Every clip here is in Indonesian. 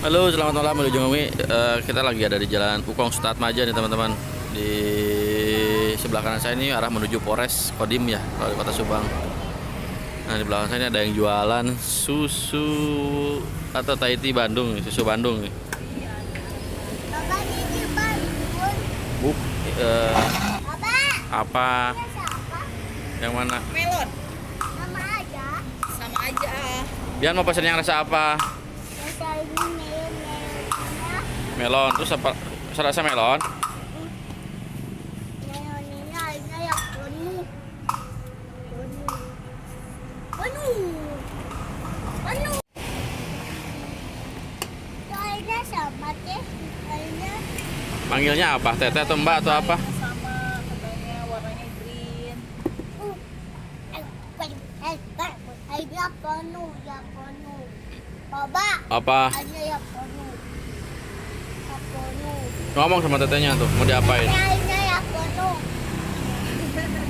Halo, selamat malam menuju Ngumi. Kita lagi ada di Jalan Pukong Sutatmaja nih teman-teman. Di sebelah kanan saya ini arah menuju Polres Kodim ya, kalau di Kota Subang. Nah, di belakang saya ini ada yang jualan susu atau Taiti Bandung, susu Bandung nih. Bapak di Bandung. Buk, Bapak, apa? ini siapa? Yang mana? Melon Sama aja. sama aja. Bian mau pesen yang rasa apa? Rasa ini melonnya. Melon, terus apa? Rasa melon? Melonnya ada yang penuh. Penuh. Penuh. Penuh. Soalnya sama teh. Soalnya Manggilnya apa? Teteh atau Mbak atau apa? Sama katanya warnanya green. ya penuh, ya penuh. Bapak, Apa? ada yang penuh. Ya penuh. Ngomong sama tetehnya tuh, mau diapain? Ini ya penuh. Ya penuh.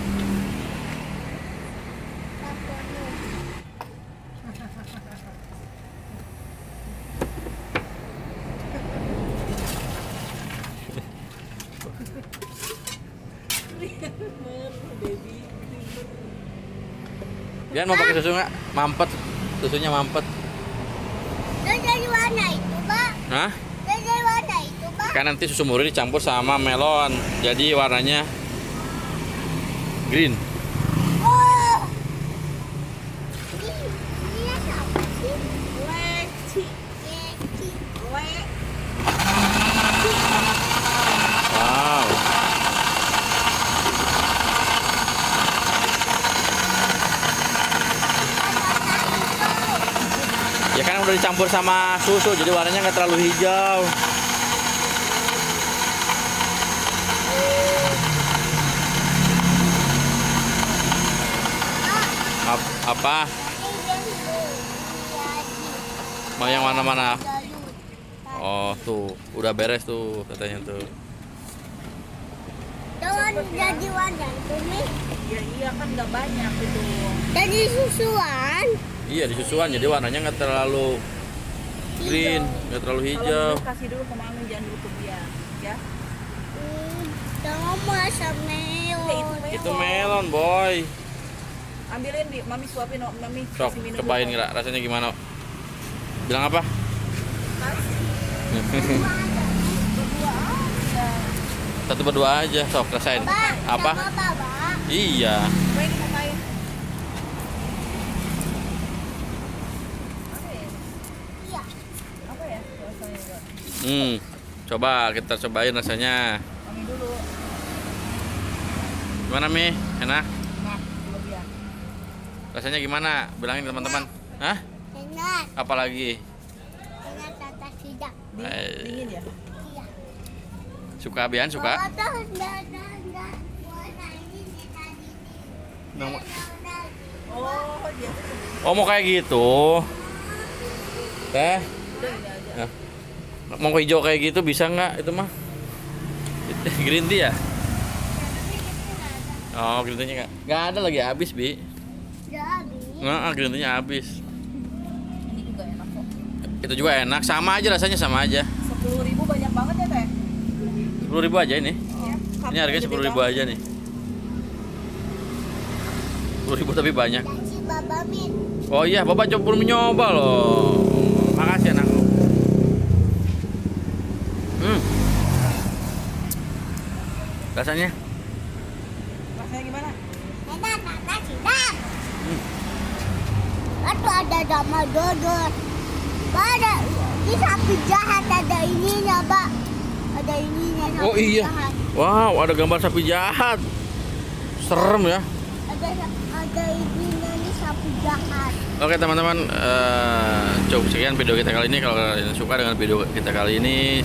Baby. Bian mau pakai susu nggak? Mampet, susunya mampet. Dan dari warna itu, Pak? Hah? Dan dari warna itu, Pak? Kan nanti susu murni dicampur sama melon, jadi warnanya green. Oh. Ini siapa sih? Leci. Yeti. Le. Wow. Ya kan udah dicampur sama susu, jadi warnanya nggak terlalu hijau. Apa? Mau yang mana-mana? Oh tuh, udah beres tuh katanya tuh. Jangan jadi warna itu nih. Iya kan nggak banyak itu. Jadi susuan. Iya di susuan, jadi warnanya nggak terlalu green, nggak terlalu Kalau hijau. dulu kasih dulu ke mami, jangan dulu ke dia, ya. Jangan masa melon. Itu melon boy. Ambilin di mami suapin, mami Sok, kasih minum cobain dulu. nggak rasanya gimana? Bilang apa? Berdua aja. Satu berdua aja, sok rasain. Apa? Bapak. Iya. Main main. Apa ya? Iya. Apa ya rasanya enggak? Coba kita cobain rasanya. Mami dulu. Gimana Mi? Enak? Nah, dulu dia. Rasanya gimana? Bilangin teman-teman. Hah? Enak. Apalagi? Enak tata tidak. Dingin ya? Iya. Suka Bian? Suka? Bapak tuh enggak. Warna ini tadi. Nang- Oh, dia tuh Oh mau kayak gitu? Teh? udah ini aja. Ya. Mau hijau kayak gitu bisa nggak itu mah? Green tea ya? Oh green tea-nya nggak ada lagi habis Bi. Jadi. Nggak, green tea-nya habis. Ini juga enak kok. Itu juga enak, sama aja rasanya sama aja. 10.000 banyak banget ya, Teh? 10.000 aja ini. Iya. Ini harganya 10.000 aja nih. 10.000 tapi banyak. Kasih Bapak Min. Oh iya, Bapak coba belum nyoba loh. Makasih anakku. Rasanya? Rasanya gimana? Enak tata tidak. Itu ada nama dodol. Ada di sapi jahat ada ininya, Pak. Ada ininya sapi Oh iya. jahat. Wow, ada gambar sapi jahat. Serem ya. Ada ininya nih sapi jahat. Oke teman-teman, cukup sekian video kita kali ini. Kalau kalian suka dengan video kita kali ini,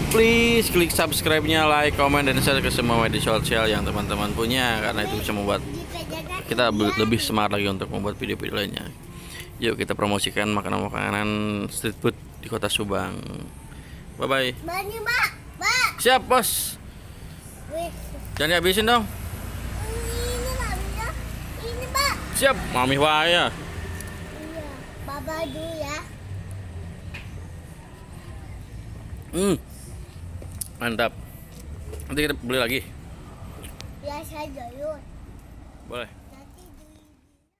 please klik subscribe-nya, like, comment, dan share ke semua media sosial yang teman-teman punya, karena itu bisa membuat kita lebih semangat lagi untuk membuat video-video lainnya. Yuk kita promosikan makanan-makanan street food di Kota Subang. Bye bye. Bani, Pak. Pak. Siap bos. Wih. Jangan dihabisin dong. Ini maminya. Ini, Pak. Siap, mami waya. Iya. Bapak dulu ya. Mantap. Nanti kita beli lagi. Biasa aja yuk. Boleh.